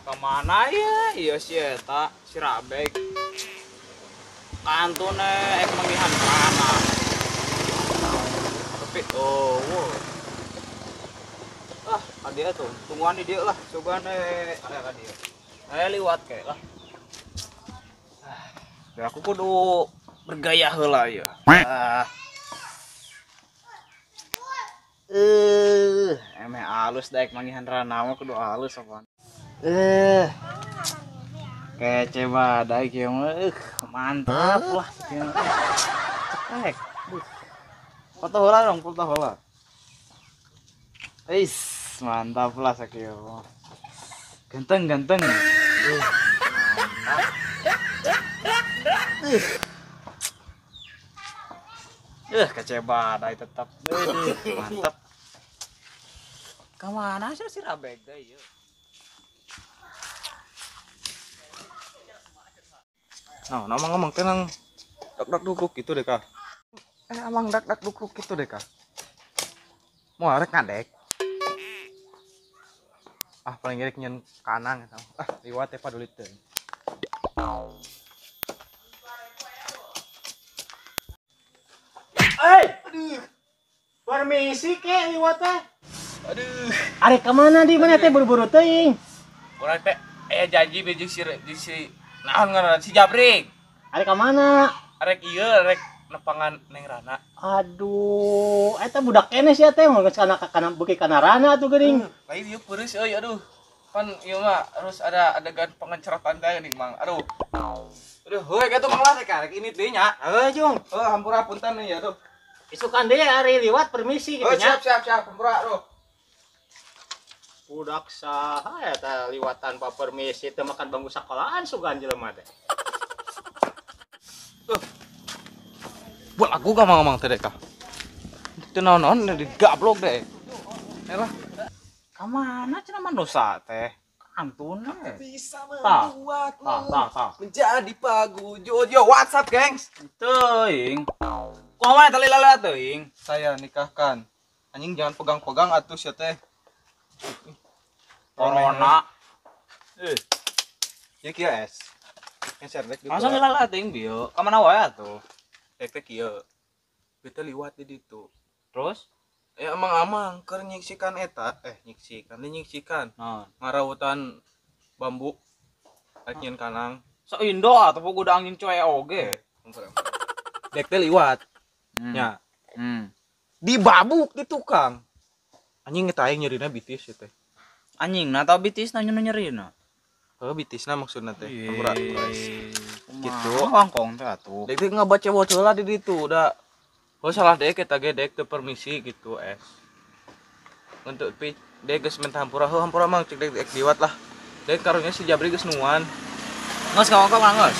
kemana ya? Iya si eta, si Rabek. Kantune ek mengihan kana. Tapi wow. Dia tuh, tungguan di dia lah, coba nih ada dia. Liwat kayak lah. Aku kudu bergaya heula ya. Emeh halus daek mangihan rana mah kudu halus apaan. Kece badai kieu mah. Mantap lah kieu. Cetek. Foto heula dong, foto heula. Mantap lah sakieu. Ganteng. Kece badai tetap. Mantap. Kemana sih si Rabek deh yuk. Nah, ngomong tenang dak dukuk gitu deh kak. Amang dak dukuk gitu deh kak. Mau arek ngadek. Paling gede nyen kanang gitu. Liwat teh padulit teh. Aduh. Permisi ke liwat teh. Aduh. Arek ka mana di mana teh buru-buru teuing? Urang teh janji bejeng si naon ngaranna si Jabrik. Arek ka mana? Arek ieu arek nepangan Neng Rana. Aduh, eta budak kene sia teh mun kana beuki kana rana atuh geuning. Lain ieu peureus euy aduh. Kan ieu mah harus ada adegan pengencerotan teh nih Mang. Aduh. Heuy kitu Mang lah teh karek ini deui nya. Jung. Hampura punten nih atuh. Isukan deui ari liwat permisi gitu nya. Siap hampura aduh. Budak saha eta liwat tanpa permisi teu makan bangku sekolahan sugan jelema teh. Buat aku gak mau ngomong teh kak. Itu naon digablok deh. Elah. Kamana cenah manusia teh? Kantun bisa membuat menjadi paguyod. Yo, WhatsApp, gengs. Teuing. Kumaha tali lala teuing? Saya nikahkan. Anjing jangan pegang-pegang atuh sia teh. Corona. Ya kieu es. Ngeser dek di. Masa lala teuing bio? Ka mana wae atuh? Dek kieu. Beta liwat di ditu. Terus? Amang-amang keur nyiksikan eta, nyiksikan. Naon? Ngarawutan bambu. Akeun kanang. So Indo atuh puguda angin coe oge. Dek teh liwat. Nya. Di babuk di tukang. Anjing eta aing nyerina bitis ya teh. Anjingna tau bitisna nyerina. Bitisna maksudna teh. Gitu. Wangkong teh atuh. Dek teh ngabaca heula di ditu udah. Salah dek eta ge dek teu permisi gitu es. Untuk dek geus minta hampura mang cek dek liwat lah. Dek karunya si Jabri geus nuan. Ngeus ka wangkong ngeus.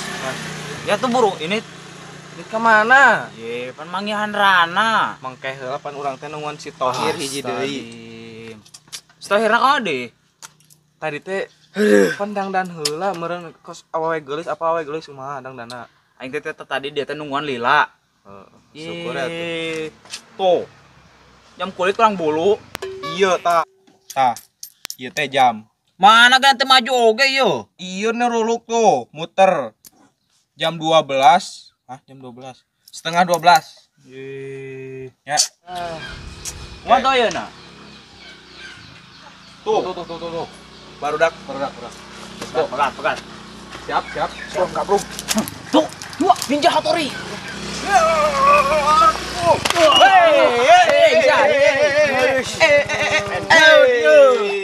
Ya tuh buru ini ka mana? Ye, pan mangihan rana. Mangkeh heula pan urang teh nuan si Tohir hiji deui. Si Tohirna ka deui. Tadi teh pan dangdan heula meureun kos awewe geulis kumaha dangdana. Aing teh tadi dia teh nungguan lila. Syukur atuh. Tuh. Jam kulit kurang bulu. Iya tah. Ieu teh jam. Mana ganti maju oge ieu? Ieu neruluk tuh, muter. Jam 12. Jam 12. Setengah 12. Ya. Kumaha teu yeuna? Tuh. Barudak. Pegat. Siap. Siap, kabruk. Tuh, dua ninja hatori.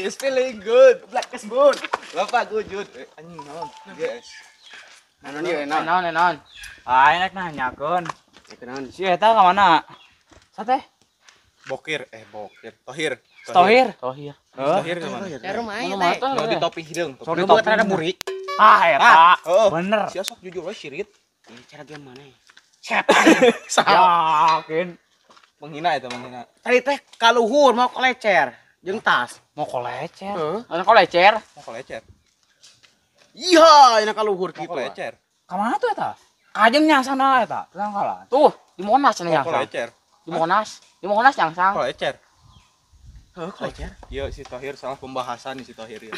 It's feeling good. Black is good. Bapak gujut. Anjing naon? Guys. Naon. Enak nanyakeun. Naon? Si eta ka mana? Sate? Bokir. Tohir. Tohir ke mana? Ke rumah aja teh. Mau di topi hidung. Sok dibuat rada buri. Eta. Bener. Sia sok jujur we sirit. Cara game mana ya? Yakin. Menghina. Tadi teh kaluhur mau kolecer jeung tas. Mau kolecer. Ana kolecer. Mau kolecer. Iya, enak kaluhur Mau kitu. kolecer. Ka mana tuh eta? Kajeng nyasana eta. Langkalan. Tuh, di Monas cenah Mau yang. kolecer. Di Monas nyangsang. Kolecer. Kolecer. Iya si Tohir salah pembahasan nih si Tohir ya.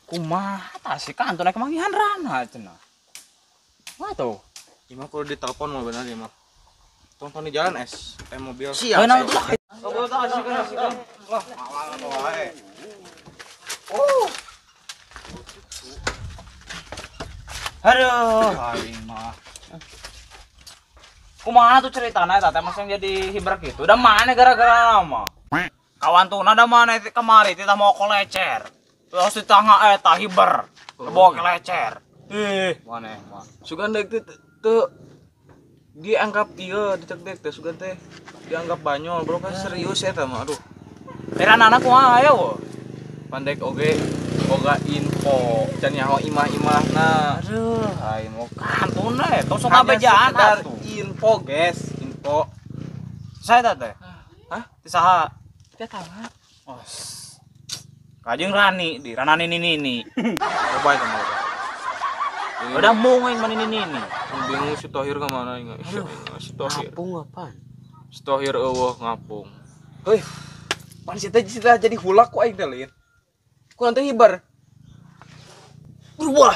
Kumaha tah si kantor naik kemangihan rana cenah. Wah tuh. Ima kudu ditelepon mah bener ya mah. Tonton di jalan mobil. Siap. Ayo nang tuh. Ngobrol tah asikeun. Wah, malang atuh wae. Aduh, aing mah. Kumaha tuh ceritana eta teh masih jadi hiber gitu. Udah mana gara-gara nama? Kawan tuh nada mana itu kemari kita mau kolecer. Terus di tengah eta hiber. Bawa kolecer. Mana mah. Sugan dek teu dianggap ieu dicek teh sugan teh dianggap banyol bro kan serius eta mah aduh. Teranana kumaha ayo? Pandek oge boga info can nyaho imah-imahna. Aduh, aing mau kantun we. Tos sok abejaan sekedar atuh. info guys, info. Saya teh. Hah? Ti saha? Teh tangga. Oh. Kajeng Rani di Ranani nini. Coba itu mah. Udah munging mana nini. Bingung si Tohir ke mana ingat. Si Tohir. Ngapung apaan? Si Tohir eueuh ngapung. Heuh. Pan si teh jadi hulak ku aing teh lin. Ku nanti hibar. Berubah.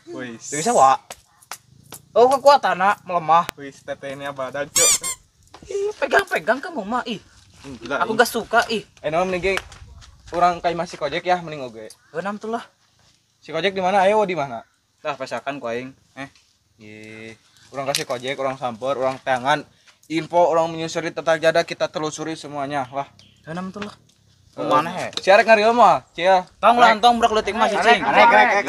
Wis. Teu bisa wa. Oh kekuatanna melemah. Wis tetehnya badan cuk. Ih, pegang-pegang kamu mah ih. Gila. Aku gak suka ih. Nama mending orang kayak masih Kojek ya mending oge. Enam tuh lah. Si Kojek di mana? Ayo di mana? Tah pesakan ku aing. Orang kasih Kojek, orang samper, orang tangan. Info orang menyusuri tentang jada kita telusuri semuanya. Wah. Enam tuh lah. Mana he? Si arek ngarieu mah, cia. Tong lantong budak leutik mah cicing. Rek.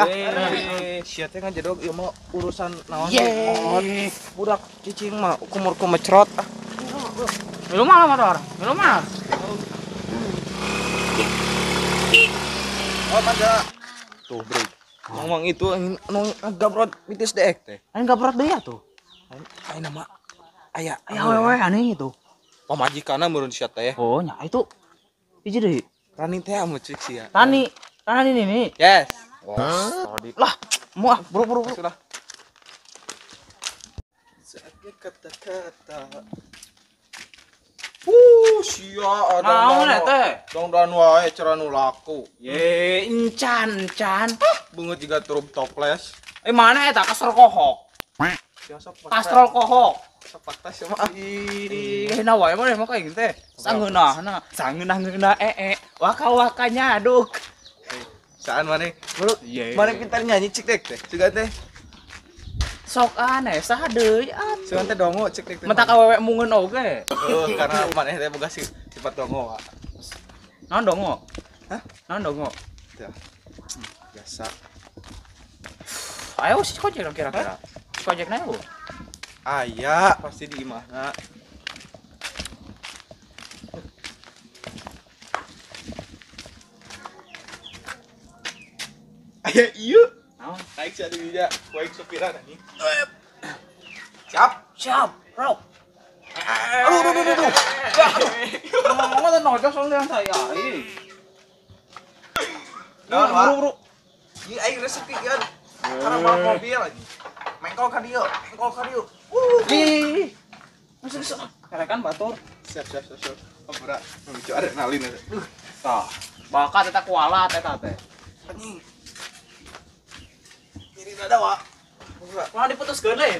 Sia teh ngajedog ieu mah urusan naon? Budak cicing mah kumur mecrot. Minum mah motor. Minum mah. Oh, mada. Tuh, bro. Ngomong itu anu gabrot mitis deek teh. Aing gak berat deui atuh. Ai nama aya Awewe aneh itu. pamajikanna meureun sia teh. Oh, nya itu. Hiji deui. Rani teh amo cek sia. Tani. Tani ini. Yes. Lah, muah buru. Sudah. Saatnya kata-kata. Sia Naon teh? Dong dan wae cara nu laku. Ye, encan. Beungeut jiga turub toples. Mana eta kasur kohok? Biasa Kastrol kohok. sepak tas mah. Ih, nawa emang mah kayak gitu teh. Sangeunah waka-wakanya aduk. Saan maneh? Bro, Iya. maneh pintar nyanyi cik dek teh. Sugan teh. Sok aneh saha deui atuh. Sugan teh dongo cik dek teh. Mentak awewe mungeun oge. Karena maneh teh boga sifat dongo. Wak. Naon dongo? Hah? Naon dongo? Tah. Biasa. Ayo si Kojek kira-kira. Si Kojek na yo. Aya pasti di imahna. Aya ieu. Naon? Naik sia di dinya, kuek supiran anjing. Siap, bro. Aduh. Ngomong teh nojok soalnya saya. Naon, Wak? Bro. Ieu aing resepi kan. Karena balap mobil anjing. Mengkol ka dieu. Ih. Masuk. Karekan batur. Siap. Ampura. Lucu ada nalin eta. Tah, bakat eta kualat eta teh. Anjing. Ini dada, Wak. Kumaha diputuskeun deui?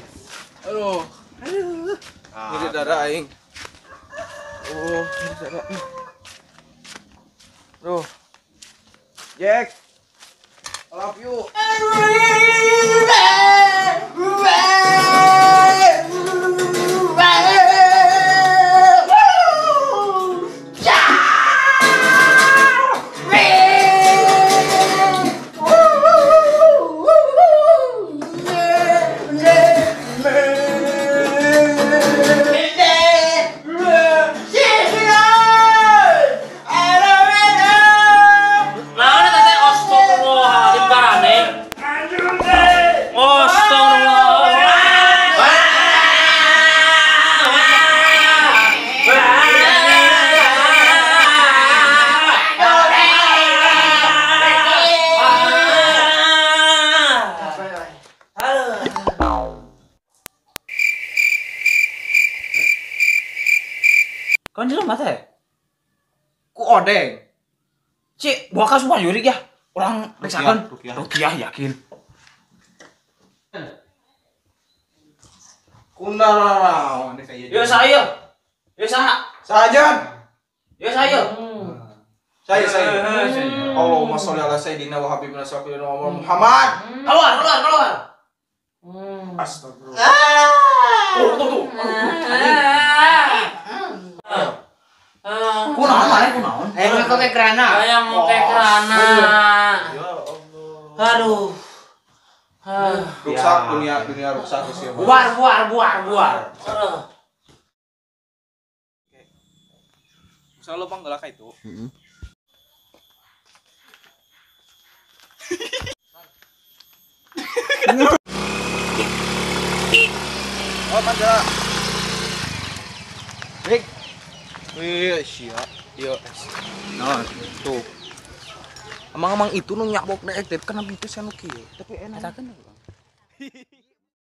Aduh. Ini dada aing. Oh, ini dada. Bro. Jack. I love you. Kan jelema teh. Ku odeng. Cik, buah kas bukan jurik ya. Orang periksakan. Rukiah yakin. Kundarara, ini kayak Yo saya. Yo saha. Sajan. Yo saya. Saya. Allahumma sholli ala sayyidina wa habibina sayyidina Muhammad. Keluar. Astagfirullah. Tuh. Kunaon mana kunaon? Ayo mau ke kerana. Saya mau ke kerana. Ya Allah. Aduh. Rusak dunia rusak sih. Buar. Misalnya lo panggil kayak itu. Oh, manja. Rick. Wih, siap. Yo, nah, tuh. Emang itu nu nyabok dek, kenapa itu saya nuki? Tapi enak kan, Bang.